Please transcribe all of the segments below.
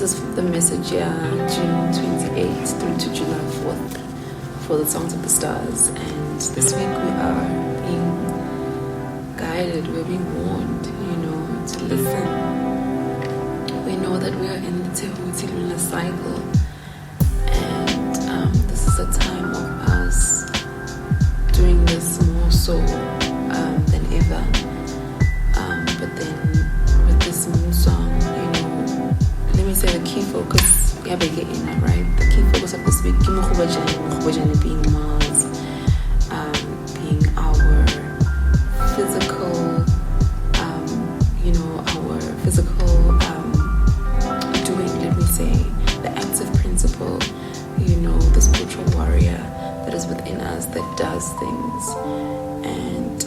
This is the message June 28th through to July 4th for the Songs of the Stars. And this week we are being guided, we're being warned, to listen. We know that we are in the Tehuti lunar cycle, and this is a time of us doing this more so than ever. But then with this moon song, let me say the key focus, right? The key focus of this week, being Mars, being our physical, our physical doing, let me say, the active principle, the spiritual warrior that is within us that does things. And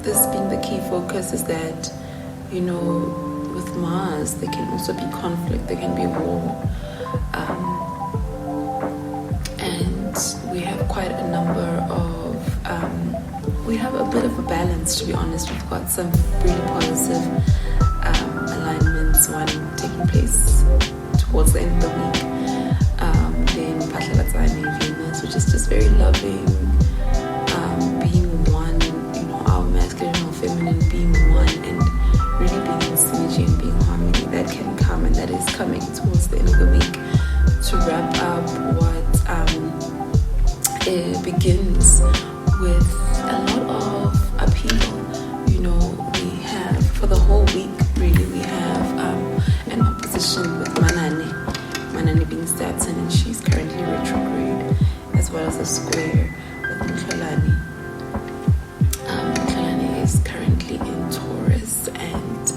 this being the key focus is that, with Mars, there can also be conflict, there can be war. And we have quite a number of, we have a bit of a balance, to be honest. We've got some really positive alignments, one taking place towards the end of the week. Then Matlhare, Venus, which is just very loving, being one, our masculine or feminine being one, and really being in synergy and being harmony. That can come, and that is coming towards the end of the week to wrap up what it begins with a lot of upheaval. We have, for the whole week, really, we have an opposition with Manane being Saturn, and she's currently retrograde, as well as a square with Matlhare. Matlhare is currently in Taurus, and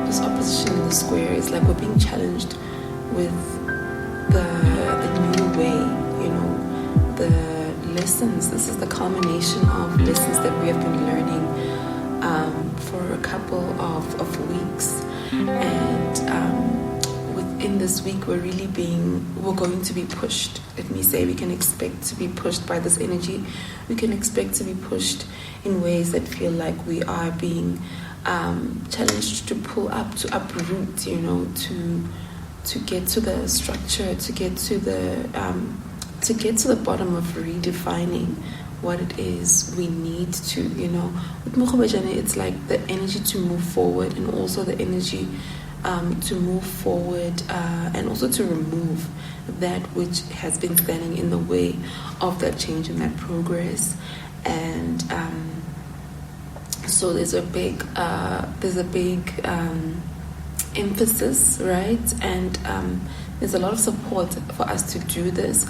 this opposition in the square is like we're being challenged with the new way, the lessons. This is the culmination of lessons that we have been learning for a couple of weeks, and within this week we're going to be pushed. Let me say, we can expect to be pushed by this energy. We can expect to be pushed in ways that feel like we are being challenged to pull up, to uproot, to get to the structure, to get to the bottom of redefining what it is we need to, with Mokobajane, it's like the energy to move forward, and also the energy to move forward and also to remove that which has been standing in the way of that change and that progress. and so there's a big emphasis, right? And there's a lot of support for us to do this,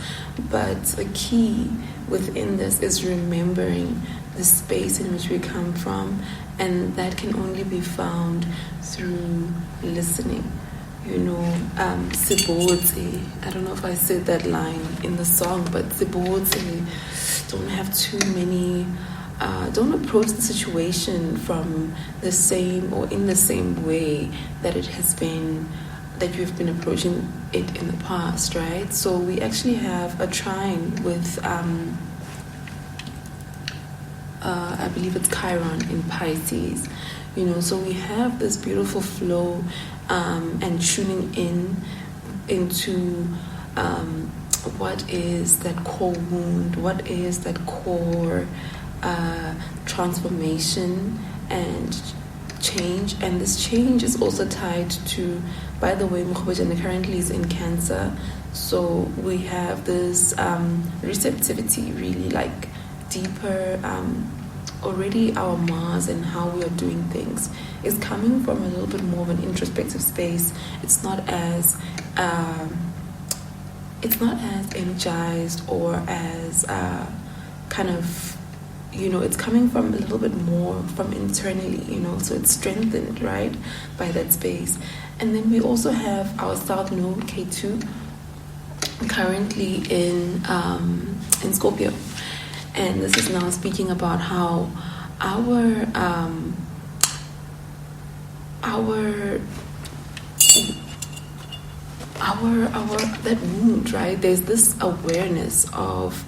but the key within this is remembering the space in which we come from, and that can only be found through listening. Sibotsi, I don't know if I said that line in the song, but Sibotsi, don't have too many, don't approach the situation from the same or in the same way that it has been, that you've been approaching it in the past, right? So we actually have a trine with, I believe it's Chiron in Pisces, so we have this beautiful flow and tuning into what is that core wound, what is that core transformation and change. And this change is also tied to, by the way, Mkhobejane currently is in Cancer, so we have this receptivity, really like deeper, already our Mars and how we are doing things is coming from a little bit more of an introspective space. It's not as energized or as kind of, it's coming from a little bit more from internally, so it's strengthened, right, by that space. And then we also have our South Node K2 currently in Scorpio. And this is now speaking about how our that wound, right? There's this awareness of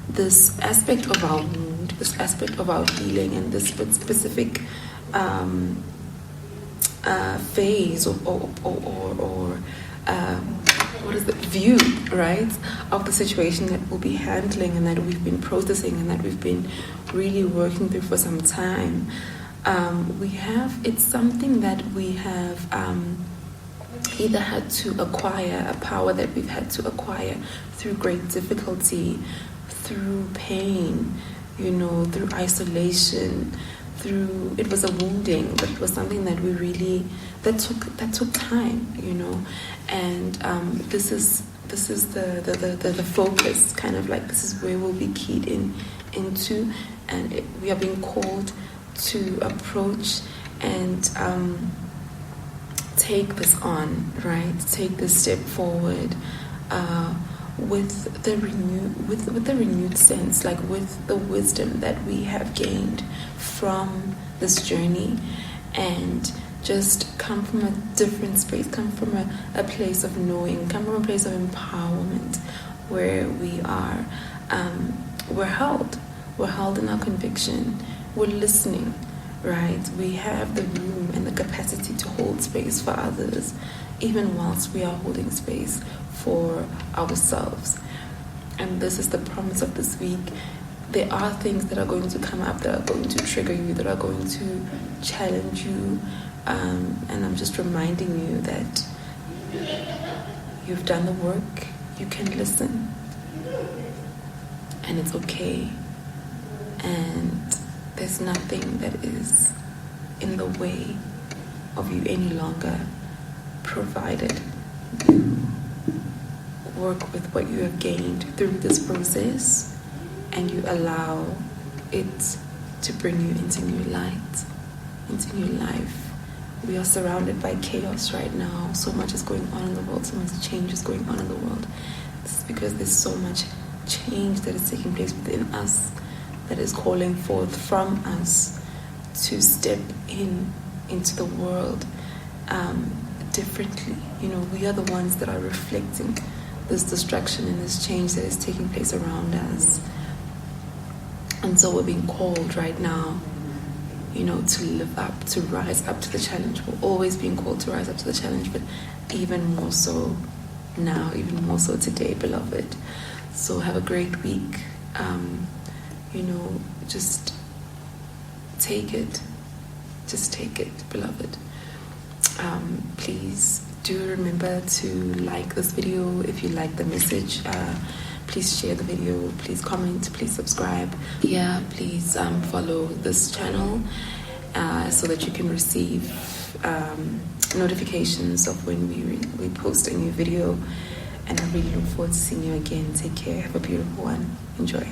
this aspect of our wound, this aspect of our healing, and this specific phase or what is the view, right, of the situation that we'll be handling and that we've been processing and that we've been really working through for some time. It's something that we have either had to acquire, a power that we've had to acquire through great difficulty, through pain, through isolation, it was a wounding, but it was something that we really, that took time, and this is the focus, kind of like this is where we'll be keyed into, and we are being called to approach and take this on, right? Take this step forward with the renewed sense, like with the wisdom that we have gained from this journey, and just come from a different space, come from a place of knowing, come from a place of empowerment, where we are, we're held in our conviction, we're listening, right? We have the room and the capacity to hold space for others, even whilst we are holding space for ourselves. And this is the promise of this week. There are things that are going to come up, that are going to trigger you, that are going to challenge you, and I'm just reminding you that you've done the work, you can listen, and it's okay, and there's nothing that is in the way of you any longer, provided you work with what you have gained through this process and you allow it to bring you into new light, into new life. We are surrounded by chaos right now. So much is going on in the world, so much change is going on in the world. This is because there's so much change that is taking place within us, that is calling forth from us to step into the world differently. We are the ones that are reflecting this destruction and this change that is taking place around us. And so we're being called right now, to live up, to rise up to the challenge. We're always being called to rise up to the challenge, but even more so now, even more so today, beloved. So have a great week. Just take it. Just take it, beloved. Please do remember to like this video if you like the message. please share the video, please comment, please subscribe. Yeah, please follow this channel so that you can receive notifications of when we post a new video. And I really look forward to seeing you again. Take care. Have a beautiful one. Enjoy.